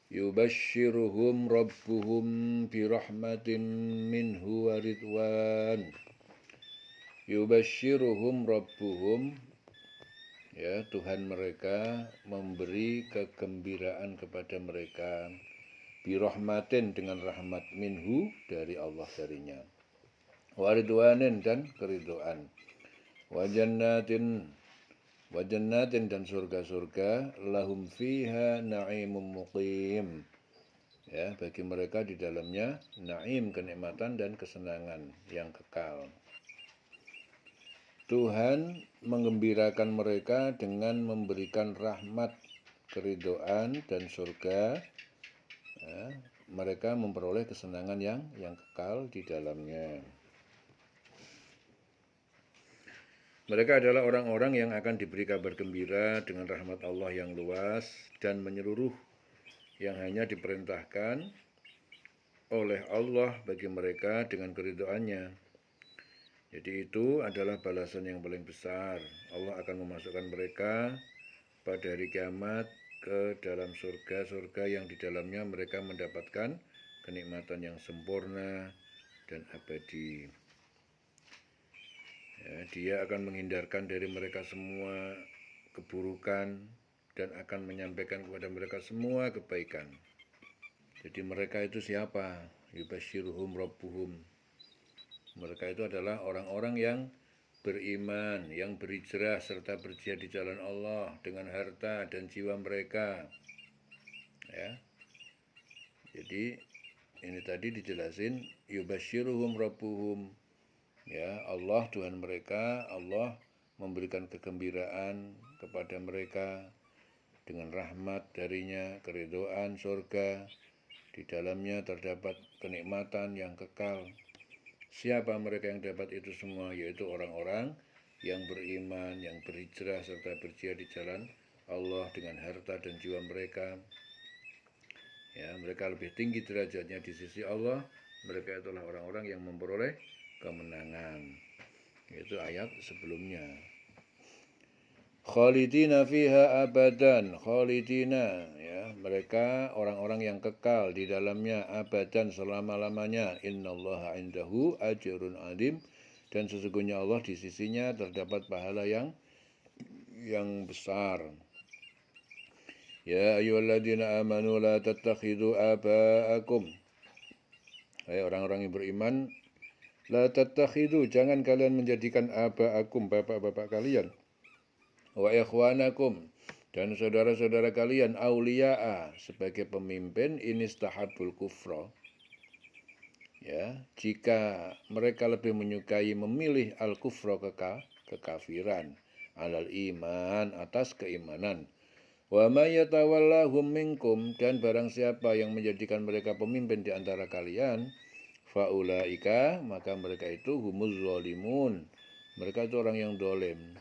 Yubashshiruhum rabbuhum birahmatin minhu wa ridwan. Yubashshiruhum rabbuhum, ya, Tuhan mereka memberi kegembiraan kepada mereka, birahmatin, dengan rahmat, minhu, dari Allah, darinya, wa ridwanin, dan keridhaan, wa jannatin, dan surga-surga, lahum fiha na'imum muqim, ya, bagi mereka di dalamnya naim, kenikmatan dan kesenangan yang kekal. Tuhan menggembirakan mereka dengan memberikan rahmat, keridhaan, dan surga. Ya, mereka memperoleh kesenangan yang kekal di dalamnya. Mereka adalah orang-orang yang akan diberi kabar gembira dengan rahmat Allah yang luas dan menyeluruh, yang hanya diperintahkan oleh Allah bagi mereka dengan keridhaannya. Jadi itu adalah balasan yang paling besar. Allah akan memasukkan mereka pada hari kiamat ke dalam surga-surga yang di dalamnya mereka mendapatkan kenikmatan yang sempurna dan abadi. Ya, Dia akan menghindarkan dari mereka semua keburukan dan akan menyampaikan kepada mereka semua kebaikan. Jadi mereka itu siapa? Yubashshiruhum rabbuhum. Mereka itu adalah orang-orang yang beriman, yang berhijrah serta berjihad di jalan Allah dengan harta dan jiwa mereka. Ya. Jadi ini tadi dijelasin, yubashshiruhum rabbuhum. Ya, Allah, Tuhan mereka, Allah memberikan kegembiraan kepada mereka dengan rahmat darinya, keridhaan, surga. Di dalamnya terdapat kenikmatan yang kekal. Siapa mereka yang dapat itu semua? Yaitu orang-orang yang beriman, yang berhijrah serta berjihad di jalan Allah dengan harta dan jiwa mereka. Ya, mereka lebih tinggi derajatnya di sisi Allah. Mereka itulah orang-orang yang memperoleh kemenangan. Itu ayat sebelumnya. Khalidina fiha abadan, khalidina, ya, mereka orang-orang yang kekal di dalamnya abadan, selama-lamanya. Innallaha indahu ajrun adim, dan sesungguhnya Allah di sisinya terdapat pahala yang besar. Ya ayyuhalladzina amanu la tattakhidhu aba'akum. Hai orang-orang yang beriman, la tattakhidhu, jangan kalian menjadikan aba'akum, bapak-bapak kalian, wa ikhwanakum, dan saudara-saudara kalian, auliya'a, sebagai pemimpin, inistahabul kufra, ya, jika mereka lebih menyukai memilih al-kufra, kekafiran, alal iman, atas keimanan. Wa may yatawallahum minkum, dan barang siapa yang menjadikan mereka pemimpin di antara kalian, faulaika, maka mereka itu humuz zalimun, mereka itu orang yang dolim.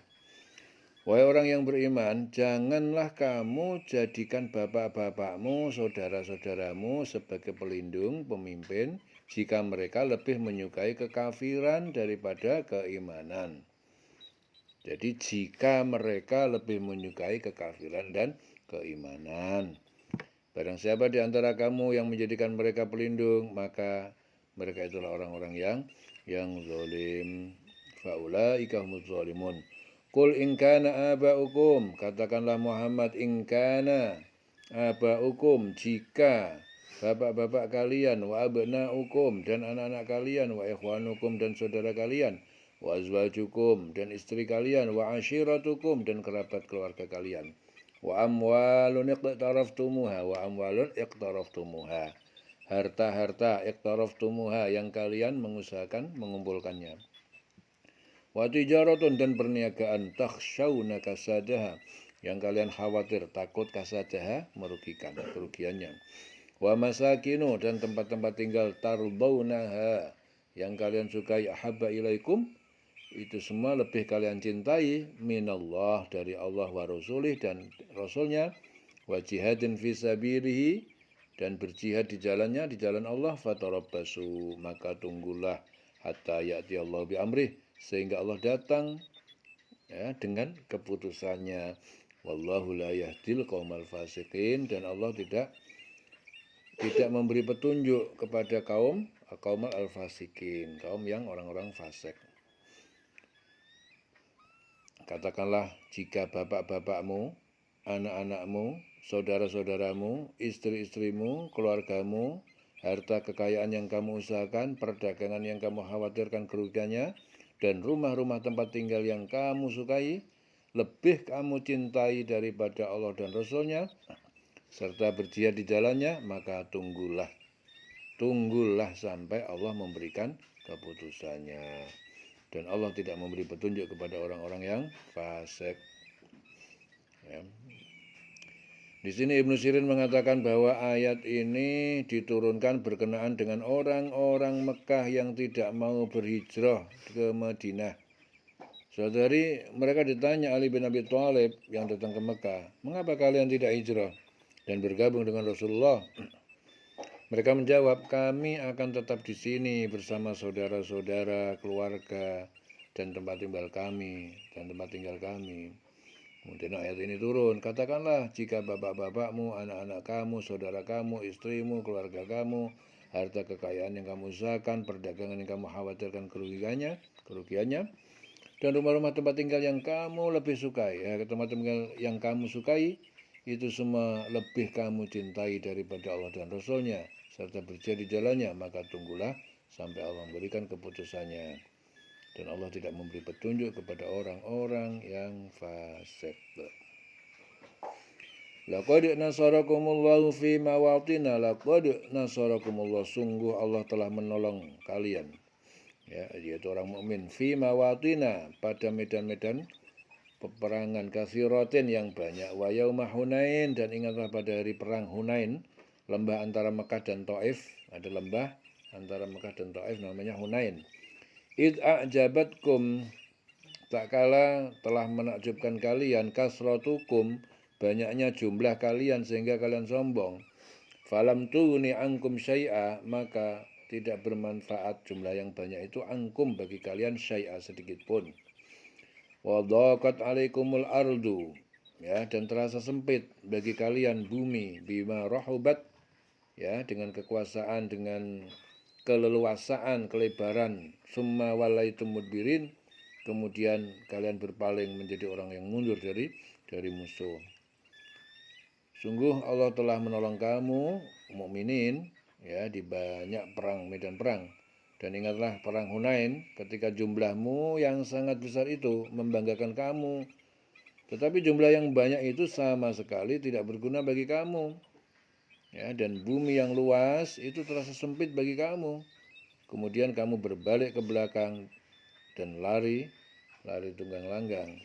Wahai orang yang beriman, janganlah kamu jadikan bapak-bapakmu, saudara-saudaramu sebagai pelindung, pemimpin, jika mereka lebih menyukai kekafiran daripada keimanan. Jadi jika mereka lebih menyukai kekafiran dan keimanan. Barang siapa di antara kamu yang menjadikan mereka pelindung, maka mereka itulah orang-orang yang zalim. Faulaika humuz zalimun. Qul in kana aba'ukum, katakanlah Muhammad, in kana aba'ukum, jika bapak-bapak kalian, wa abna'ukum, dan anak-anak kalian, wa ikhwanukum, dan saudara kalian, wa azwajukum, dan istri kalian, wa ashiratukum, dan kerabat keluarga kalian, wa amwalun iqtaraftumuha, harta-harta iqtaraftumuha, yang kalian mengusahakan mengumpulkannya, wa tijaratun, dan perniagaan, takhshawna kasadaha, yang kalian khawatir, takut kasadaha, merugikan, kerugiannya, wa masakinu, dan tempat-tempat tinggal, tardawnaha, yang kalian sukai, ahabba ilaikum, itu semua lebih kalian cintai, minallah, dari Allah, wa rasulih, dan rasulnya, wa jihadin fisabilihi, dan berjihad di jalannya, di jalan Allah, fatarabbasu, maka tunggulah, hatta ya'ti Allah bi amrih, sehingga Allah datang, ya, dengan keputusannya. Wallahu la yahdil qaumal fasiqin, dan Allah tidak tidak memberi petunjuk kepada kaum al-fasikin, kaum yang orang-orang fasik. Katakanlah, jika bapak-bapakmu, anak-anakmu, saudara-saudaramu, istri-istrimu, keluargamu, harta kekayaan yang kamu usahakan, perdagangan yang kamu khawatirkan kerugiannya, dan rumah-rumah tempat tinggal yang kamu sukai, lebih kamu cintai daripada Allah dan Rasul-Nya, serta berjihad di jalannya, maka tunggulah sampai Allah memberikan keputusannya. Dan Allah tidak memberi petunjuk kepada orang-orang yang fasik. Ya. Di sini Ibnu Sirin mengatakan bahwa ayat ini diturunkan berkenaan dengan orang-orang Mekah yang tidak mau berhijrah ke Madinah. Saudari, mereka ditanya Ali bin Abi Thalib yang datang ke Mekah, mengapa kalian tidak hijrah dan bergabung dengan Rasulullah? Mereka menjawab, kami akan tetap di sini bersama saudara-saudara, keluarga, dan tempat tinggal kami. Kemudian ayat ini turun, katakanlah jika bapak-bapakmu, anak-anak kamu, saudara kamu, istrimu, keluarga kamu, harta kekayaan yang kamu usahakan, perdagangan yang kamu khawatirkan kerugiannya, dan rumah-rumah tempat tinggal yang kamu lebih sukai, tempat tinggal yang kamu sukai, itu semua lebih kamu cintai daripada Allah dan Rasul-Nya, serta berjihad di jalannya, maka tunggulah sampai Allah memberikan keputusannya. Dan Allah tidak memberi petunjuk kepada orang-orang yang fasik. Laqad nasarakumullahu fi mawatina, laqad nasarakumullah, sungguh Allah telah menolong kalian, ya, yaitu orang mukmin, fi mawatina, pada medan-medan peperangan, katsiratin, yang banyak, wa yauma Hunain, dan ingatlah pada hari perang Hunain, lembah antara Mekah dan Taif, ada lembah antara Mekah dan Taif namanya Hunain. Id a'jabatkum, tak kala telah menakjubkan kalian, kasratukum, banyaknya jumlah kalian sehingga kalian sombong. Falam tughni ankum syai'a, maka tidak bermanfaat jumlah yang banyak itu angkum bagi kalian syai'a sedikit pun. Wa dhaqat alaikumul ardu, ya, dan terasa sempit bagi kalian bumi, bima rahubat, ya, dengan kekuasaan, dengan keleluasaan, kelebaran, summa walaitum mudbirin, kemudian kalian berpaling menjadi orang yang mundur dari musuh. Sungguh Allah telah menolong kamu mukminin, ya, di banyak perang, medan perang. Dan ingatlah perang Hunain, ketika jumlahmu yang sangat besar itu membanggakan kamu, tetapi jumlah yang banyak itu sama sekali tidak berguna bagi kamu, ya, dan bumi yang luas itu terasa sempit bagi kamu. Kemudian kamu berbalik ke belakang dan lari tunggang langgang.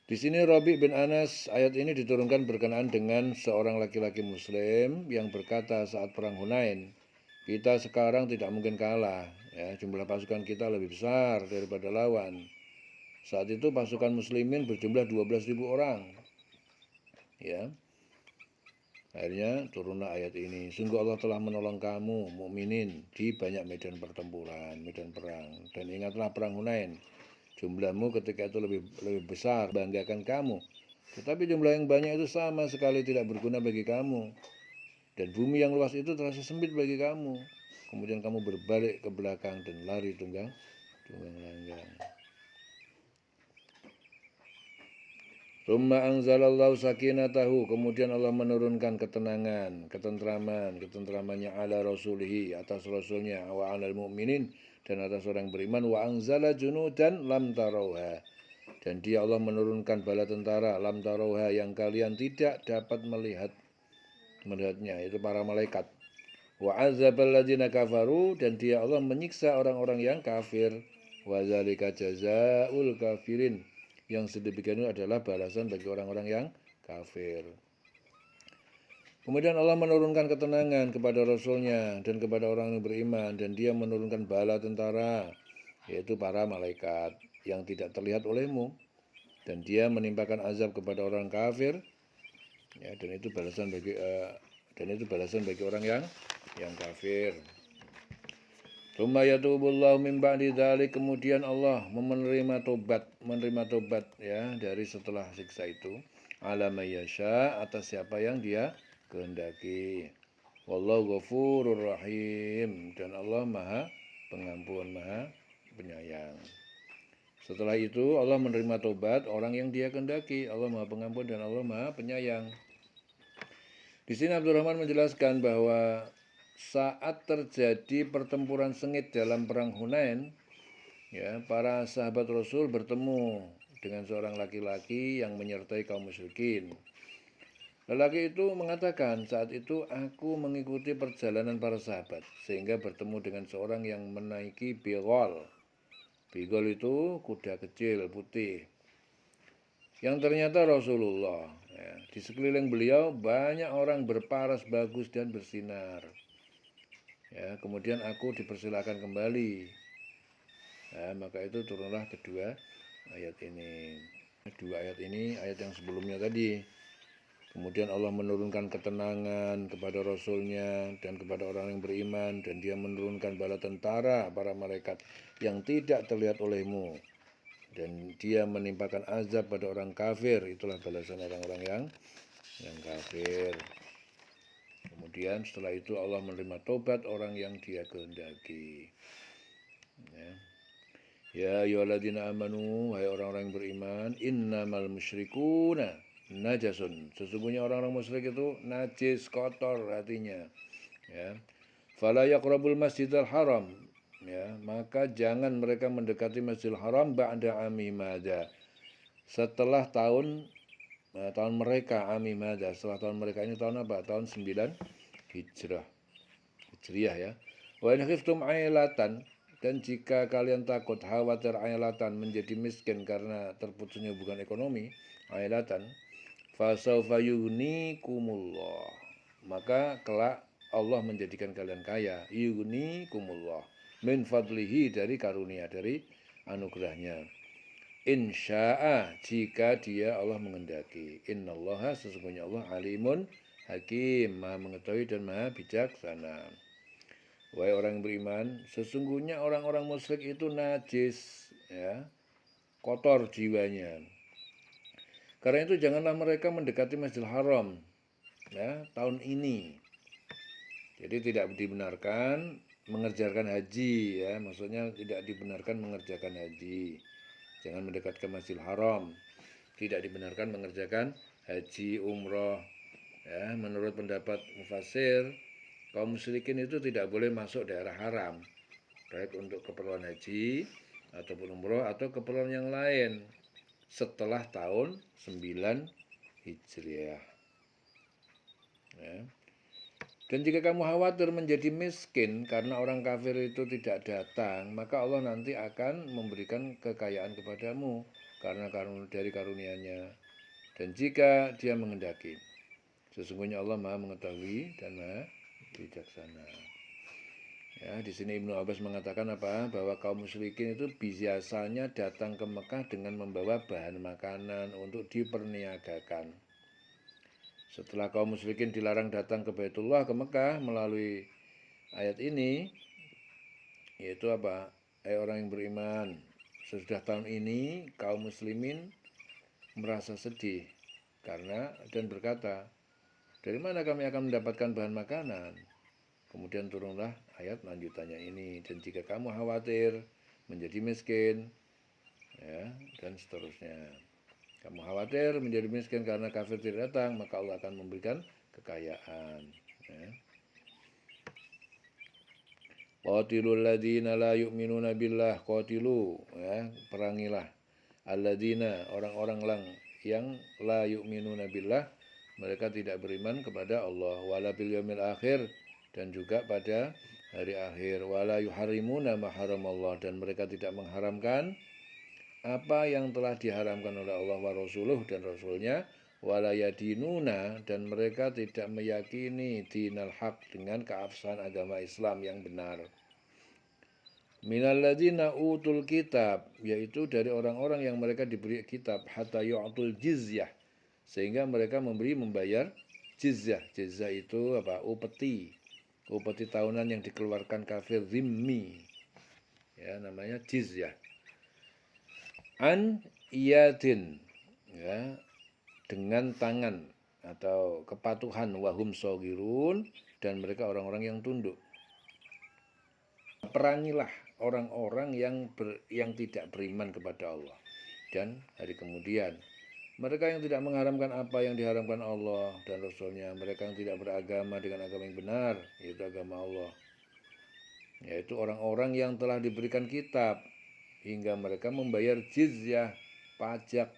Di sini Rabi bin Anas, ayat ini diturunkan berkenaan dengan seorang laki-laki muslim yang berkata saat perang Hunain, kita sekarang tidak mungkin kalah, ya, jumlah pasukan kita lebih besar daripada lawan. Saat itu pasukan muslimin berjumlah 12.000 orang. Ya. Akhirnya turunlah ayat ini. Sungguh Allah telah menolong kamu mukminin di banyak medan pertempuran, medan perang. Dan ingatlah perang Hunain. Jumlahmu ketika itu lebih besar, banggakan kamu. Tetapi jumlah yang banyak itu sama sekali tidak berguna bagi kamu. Dan bumi yang luas itu terasa sempit bagi kamu. Kemudian kamu berbalik ke belakang dan lari tunggang langgang. Tsumma anzalallahu sakinatahu, kemudian Allah menurunkan ketentramannya ala rasulihi, atas rasulnya, wa alal mu'minin, dan atas orang beriman, wa anzala junudan lam tarauha, dan dia Allah menurunkan bala tentara lam tarauha, yang kalian tidak dapat melihatnya, itu para malaikat. Wa azabal ladzina kafaru, dan dia Allah menyiksa orang-orang yang kafir. Wa zalika jazaul kafirin, yang sedemikian itu adalah balasan bagi orang-orang yang kafir. Kemudian Allah menurunkan ketenangan kepada Rasul-Nya dan kepada orang yang beriman, dan dia menurunkan bala tentara, yaitu para malaikat yang tidak terlihat olehmu, dan dia menimpakan azab kepada orang kafir, ya, dan itu balasan bagi orang yang kafir. Tsumma yatubullahu min ba'di dzalik, kemudian Allah menerima tobat, ya, dari setelah siksa itu, ala may yasha, atas siapa yang dia kehendaki. Wallahu ghafurur rahim, dan Allah Maha Pengampun, Maha Penyayang. Setelah itu Allah menerima tobat orang yang Dia kehendaki. Allah Maha Pengampun dan Allah Maha Penyayang. Di sini Abdurrahman menjelaskan bahwa saat terjadi pertempuran sengit dalam perang Hunain, ya, para sahabat Rasul bertemu dengan seorang laki-laki yang menyertai kaum musyrikin. Lelaki itu mengatakan, saat itu aku mengikuti perjalanan para sahabat, sehingga bertemu dengan seorang yang menaiki bigol. Bigol itu kuda kecil putih, yang ternyata Rasulullah. Ya, di sekeliling beliau banyak orang berparas bagus dan bersinar. Ya, kemudian aku dipersilakan kembali. Ya, maka itu turunlah kedua ayat ini. Dua ayat ini, ayat yang sebelumnya tadi. Kemudian Allah menurunkan ketenangan kepada Rasulnya dan kepada orang yang beriman, dan Dia menurunkan bala tentara para malaikat yang tidak terlihat olehmu, dan Dia menimpakan azab pada orang kafir. Itulah balasan orang-orang yang kafir. Kemudian setelah itu Allah menerima tobat orang yang Dia kehendaki. Ya ayyuhalladzina amanu, hai orang-orang yang beriman, innamal musyrikuna najasun, sesungguhnya orang-orang musyrik itu najis, kotor hatinya. Ya, fala yaqrabul masjidal haram, ya, maka jangan mereka mendekati Masjidil Haram ba'da ami madza, setelah tahun mereka ami madza, setelah tahun mereka ini tahun apa? Tahun 9 Hijriah ya. Wa in khiftum ailatan, dan jika kalian takut khawatir ailatan menjadi miskin karena terputusnya hubungan ekonomi, ailatan, fasaufa yugnikumullah, maka kelak Allah menjadikan kalian kaya. Yugnikumullah min fadlihi, dari karunia, dari anugerahnya. Insya'a, jika Dia Allah mengendaki. Innallaha, sesungguhnya Allah alimun hakim, Maha mengetahui dan Maha bijaksana. Wahai orang yang beriman, sesungguhnya orang-orang musyrik itu najis, ya, kotor jiwanya. Karena itu janganlah mereka mendekati Masjidil Haram, ya, tahun ini. Jadi tidak dibenarkan mengerjakan haji, ya, maksudnya tidak dibenarkan mengerjakan haji. Jangan mendekat ke Masjidil Haram. Tidak dibenarkan mengerjakan haji, umroh. Ya, menurut pendapat mufassir, kaum musyrikin itu tidak boleh masuk daerah haram, baik untuk keperluan haji ataupun umroh atau keperluan yang lain setelah tahun 9 Hijriah. Ya. Dan jika kamu khawatir menjadi miskin karena orang kafir itu tidak datang, maka Allah nanti akan memberikan kekayaan kepadamu karena dari karunia-Nya. Dan jika Dia menghendaki, sesungguhnya Allah Maha mengetahui dan Maha bijaksana. Ya, di sini Ibnu Abbas mengatakan apa? Bahwa kaum musyrikin itu biasanya datang ke Mekah dengan membawa bahan makanan untuk diperniagakan. Setelah kaum musyrikin dilarang datang ke Baitullah, ke Mekah melalui ayat ini, yaitu apa? Orang yang beriman, sesudah tahun ini kaum muslimin merasa sedih karena dan berkata, dari mana kami akan mendapatkan bahan makanan? Kemudian turunlah ayat lanjutannya ini, dan jika kamu khawatir menjadi miskin, ya, dan seterusnya. Kamu khawatir menjadi miskin karena kafir tidak datang, maka Allah akan memberikan kekayaan. Ya. Qatilul ladzina la yu'minuna billah, qatilu, ya, perangilah alladzina, orang-orang yang la yu'minuna billah, mereka tidak beriman kepada Allah, wala bil yaumil akhir, dan juga pada hari akhir, wala yuharrimuna ma haramallah, dan mereka tidak mengharamkan apa yang telah diharamkan oleh Allah wa rasuluh dan rasulnya, wala yadinuna, dan mereka tidak meyakini dinal haq, dengan keabsahan agama Islam yang benar. Minalladzina utul kitab, yaitu dari orang-orang yang mereka diberi kitab, hatta yu'tul jizyah, sehingga mereka membayar jizyah. Jizyah itu apa? Upeti tahunan yang dikeluarkan kafir zimmi, ya, namanya jizyah. An iyadin, ya, dengan tangan, atau kepatuhan wahum shogirun, dan mereka orang-orang yang tunduk. Perangilah orang-orang yang tidak beriman kepada Allah dan hari kemudian. Mereka yang tidak mengharamkan apa yang diharamkan Allah dan Rasulnya. Mereka yang tidak beragama dengan agama yang benar, yaitu agama Allah. Yaitu orang-orang yang telah diberikan kitab hingga mereka membayar jizyah, pajak,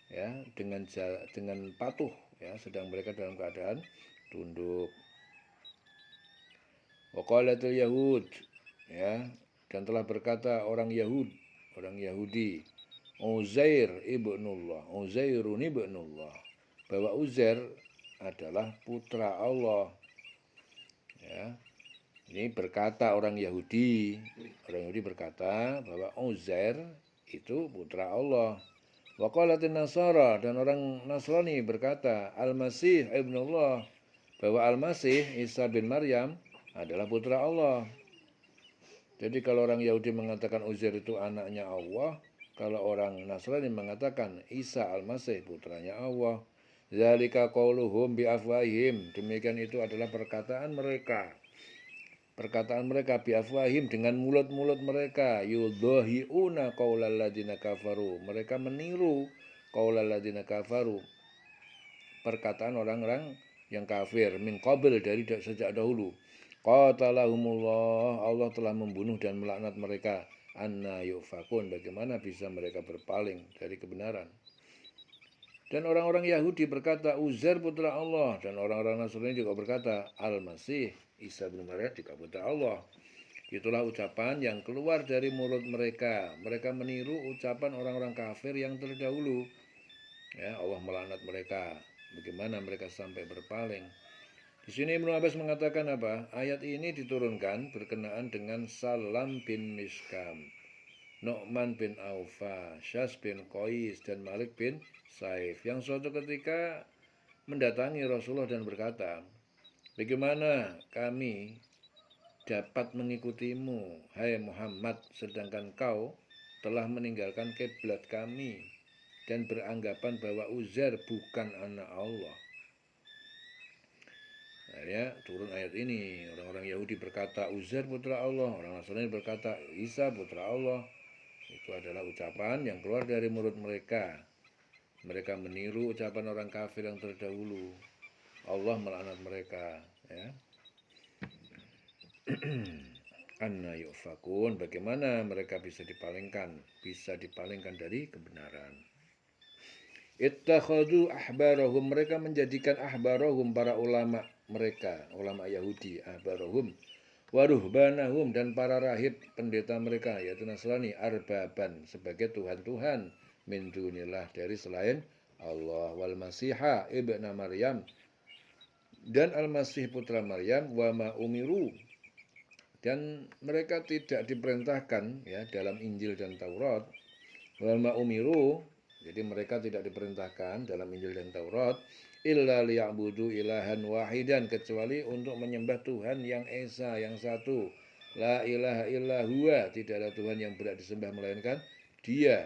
ya, dengan patuh, ya, sedang mereka dalam keadaan tunduk. Waqalatul Yahud, ya, dan telah berkata orang Yahudi, Uzair ibnullah, Uzairun ibnullah, bahwa Uzair adalah putra Allah. Ya, ini berkata orang Yahudi berkata bahwa Uzair itu putra Allah. Wa qalatin Nasara, dan orang Nasrani berkata Al-Masih ibnullah, bahwa Al-Masih Isa bin Maryam adalah putra Allah. Jadi kalau orang Yahudi mengatakan Uzair itu anaknya Allah, kalau orang Nasrani mengatakan Isa Al-Masih putranya Allah. Zalika qauluhum bi afwahihim, demikian itu adalah perkataan mereka bi afwahim, dengan mulut-mulut mereka. Yudhahiuna qaulal ladzina kafaru, mereka meniru qaulal ladzina kafaru, perkataan orang-orang yang kafir, min qabl, dari sejak dahulu. Qatalahumullah, Allah telah membunuh dan melaknat mereka. Anna yufakun, bagaimana bisa mereka berpaling dari kebenaran. Dan orang-orang Yahudi berkata Uzair putra Allah, dan orang-orang Nasrani juga berkata Al-Masih Isa bin Maryam juga putra Allah. Itulah ucapan yang keluar dari mulut mereka. Mereka meniru ucapan orang-orang kafir yang terdahulu. Ya, Allah melaknat mereka. Bagaimana mereka sampai berpaling. Di sini Ibnu Abbas mengatakan apa? Ayat ini diturunkan berkenaan dengan Salam bin Miskam, Nu'man bin Aufa, Syas bin Qais, dan Malik bin Saif, yang suatu ketika mendatangi Rasulullah dan berkata, bagaimana kami dapat mengikutimu, hai Muhammad, sedangkan kau telah meninggalkan kiblat kami dan beranggapan bahwa Uzair bukan anak Allah. Akhirnya turun ayat ini. Orang-orang Yahudi berkata Uzair putra Allah, orang Nasrani berkata Isa putra Allah. Itu adalah ucapan yang keluar dari mulut mereka. Mereka meniru ucapan orang kafir yang terdahulu. Allah melaknat mereka, ya. Anna yufakun, bagaimana mereka bisa dipalingkan dari kebenaran. Ittakhadhu ahbarahum, mereka menjadikan ahbarahum, para ulama mereka, ulama Yahudi, ahbarahum wa ruhbanahum, dan para rahib pendeta mereka yaitu Nasrani, arbaban, sebagai tuhan-tuhan, min dunillah, dari selain Allah, wal masiha ibna Maryam, dan Al-Masih putra Maryam, wa ma umiru, dan mereka tidak diperintahkan, ya, dalam Injil dan Taurat, wa ma umiru, jadi mereka tidak diperintahkan dalam Injil dan Taurat, illa liya'budu ilahan wahidan, kecuali untuk menyembah Tuhan yang esa, yang satu. La ilaha illa huwa, tidak ada Tuhan yang berhak disembah melainkan Dia.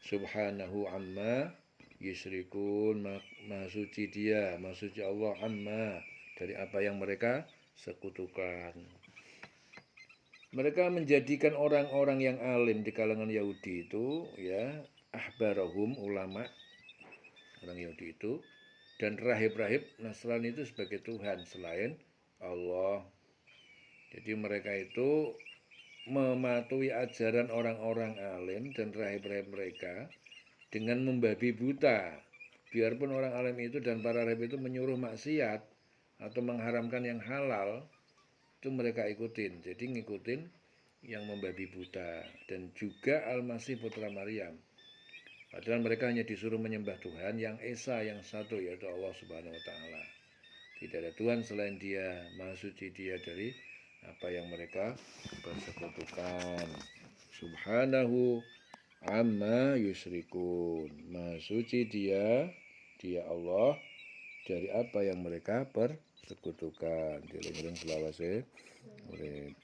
Subhanahu amma yusyrikun, maha suci Dia, maha suci Allah, amma, dari apa yang mereka sekutukan. Mereka menjadikan orang-orang yang alim di kalangan Yahudi itu, ya, ahbarahum, ulama orang Yahudi itu, dan rahib-rahib Nasrani itu sebagai Tuhan selain Allah. Jadi mereka itu mematuhi ajaran orang-orang alim dan rahib-rahib mereka dengan membabi buta. Biarpun orang alim itu dan para rahib itu menyuruh maksiat atau mengharamkan yang halal, itu mereka ikutin. Jadi ngikutin yang membabi buta. Dan juga Al-Masih putra Maryam. Padahal mereka hanya disuruh menyembah Tuhan yang esa, yang satu, yaitu Allah Subhanahu wa Ta'ala. Tidak ada Tuhan selain Dia, maha suci Dia dari apa yang mereka persekutukan. Subhanahu amma yusyrikun, maha suci Dia Allah, dari apa yang mereka persekutukan. Dieling-eling selawase urip.